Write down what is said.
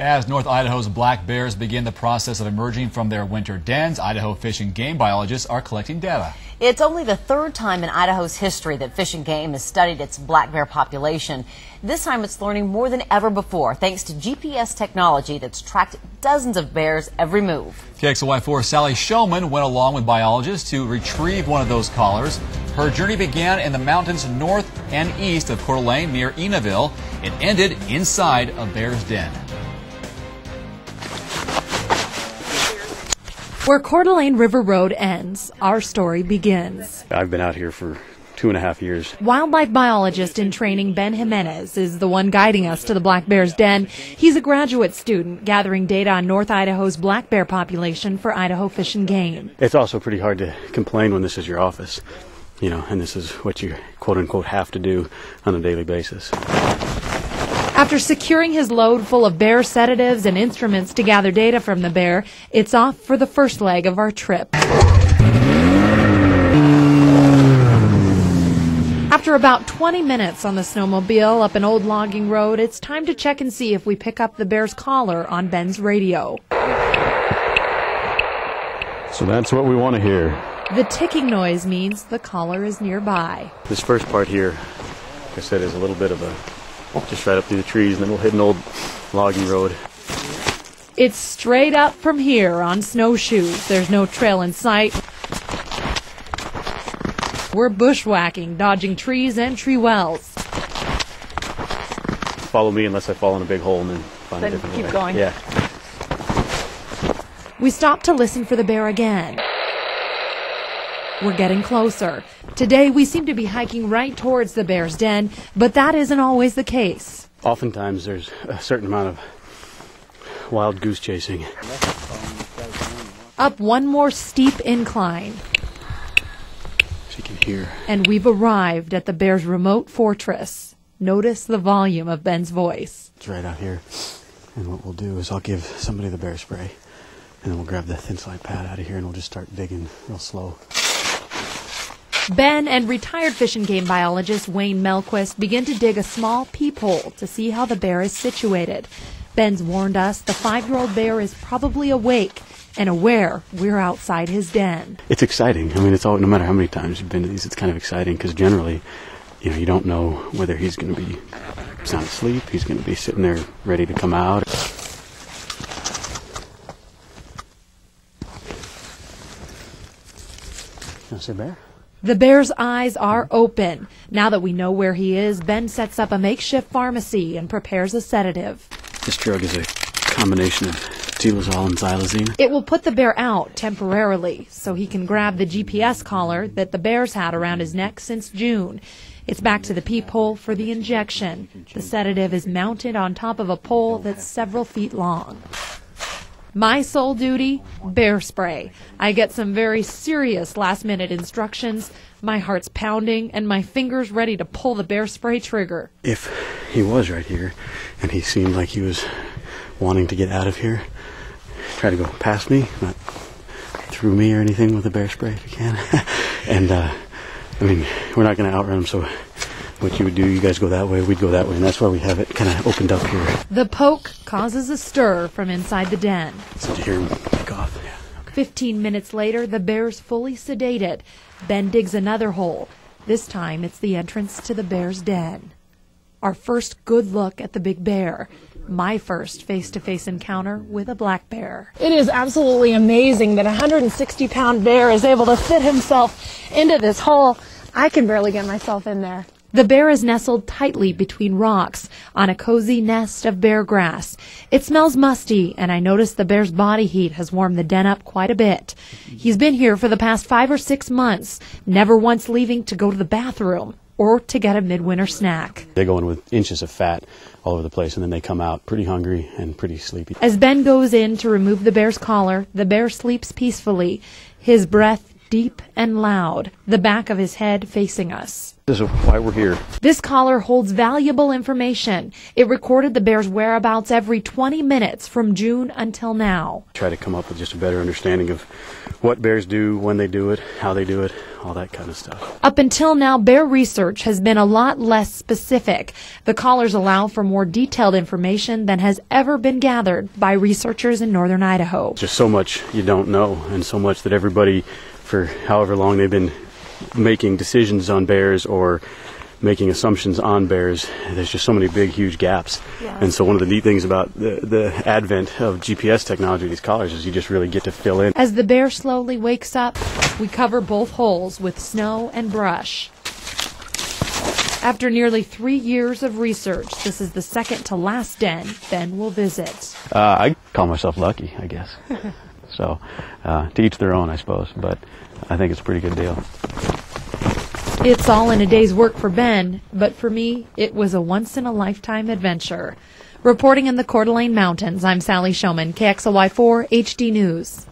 As North Idaho's black bears begin the process of emerging from their winter dens, Idaho Fish and Game biologists are collecting data. It's only the third time in Idaho's history that Fish and Game has studied its black bear population. This time it's learning more than ever before, thanks to GPS technology that's tracked dozens of bears every move. KXLY4's Sally Showman went along with biologists to retrieve one of those collars. Her journey began in the mountains north and east of Coeur d'Alene near Enaville. It ended inside a bear's den. Where Coeur d'Alene River Road ends, our story begins. I've been out here for 2.5 years. Wildlife biologist in training Ben Jimenez is the one guiding us to the black bear's den. He's a graduate student gathering data on North Idaho's black bear population for Idaho Fish and Game. It's also pretty hard to complain when this is your office, you know, and this is what you quote-unquote have to do on a daily basis. After securing his load full of bear sedatives and instruments to gather data from the bear, it's off for the first leg of our trip. After about 20 minutes on the snowmobile up an old logging road, it's time to check and see if we pick up the bear's collar on Ben's radio. So that's what we want to hear. The ticking noise means the collar is nearby. This first part here, like I said, is a little bit of a just right up through the trees, and then we'll hit an old logging road. It's straight up from here on snowshoes. There's no trail in sight. We're bushwhacking, dodging trees and tree wells. Follow me unless I fall in a big hole and then find a different way. Keep going. Yeah. We stop to listen for the bear again. We're getting closer. Today we seem to be hiking right towards the bear's den, but that isn't always the case. Oftentimes there's a certain amount of wild goose chasing. Up one more steep incline. As you can hear. And we've arrived at the bear's remote fortress. Notice the volume of Ben's voice. It's right out here. And what we'll do is I'll give somebody the bear spray, and then we'll grab the thin slide pad out of here and we'll just start digging real slow. Ben and retired Fish and Game biologist Wayne Melquist begin to dig a small peephole to see how the bear is situated. Ben's warned us the 5-year-old bear is probably awake and aware we're outside his den. It's exciting. I mean, it's all, no matter how many times you've been to these, it's kind of exciting because generally, you know, you don't know whether he's going to be sound asleep, he's going to be sitting there ready to come out. You want to say bear? The bear's eyes are open. Now that we know where he is, Ben sets up a makeshift pharmacy and prepares a sedative. This drug is a combination of tilazol and xylazine. It will put the bear out temporarily so he can grab the GPS collar that the bear's had around his neck since June. It's back to the peephole for the injection. The sedative is mounted on top of a pole that's several feet long. My sole duty, bear spray. I get some very serious last-minute instructions. My heart's pounding and my fingers ready to pull the bear spray trigger. If he was right here and he seemed like he was wanting to get out of here, try to go past me, not through me or anything with the bear spray if you can. And, I mean, we're not going to outrun him, so what you would do, you guys go that way, we'd go that way, and that's why we have it kind of opened up here. The poke causes a stir from inside the den. So did you hear him take off? Yeah. Okay. 15 minutes later, the bear's fully sedated. Ben digs another hole. This time, it's the entrance to the bear's den. Our first good look at the big bear. My first face-to-face encounter with a black bear. It is absolutely amazing that a 160-pound bear is able to fit himself into this hole. I can barely get myself in there. The bear is nestled tightly between rocks on a cozy nest of bear grass. It smells musty, and I notice the bear's body heat has warmed the den up quite a bit. He's been here for the past 5 or 6 months, never once leaving to go to the bathroom or to get a midwinter snack. They go in with inches of fat all over the place, and then they come out pretty hungry and pretty sleepy. As Ben goes in to remove the bear's collar, the bear sleeps peacefully, his breath deep and loud, the back of his head facing us. This is why we're here. This collar holds valuable information. It recorded the bear's whereabouts every 20 minutes from June until now. Try to come up with just a better understanding of what bears do, when they do it, how they do it, all that kind of stuff. Up until now, bear research has been a lot less specific. The collars allow for more detailed information than has ever been gathered by researchers in northern Idaho. Just so much you don't know, and so much that everybody, for however long they've been making decisions on bears or making assumptions on bears, there's just so many big, huge gaps. Yes. And so one of the neat things about the advent of GPS technology, these collars, is you just really get to fill in. As the bear slowly wakes up, we cover both holes with snow and brush. After nearly 3 years of research, this is the second to last den Ben will visit. I call myself lucky, I guess. So to each their own, I suppose, but I think it's a pretty good deal. It's all in a day's work for Ben, but for me, it was a once-in-a-lifetime adventure. Reporting in the Coeur d'Alene Mountains, I'm Sally Showman, KXLY4 HD News.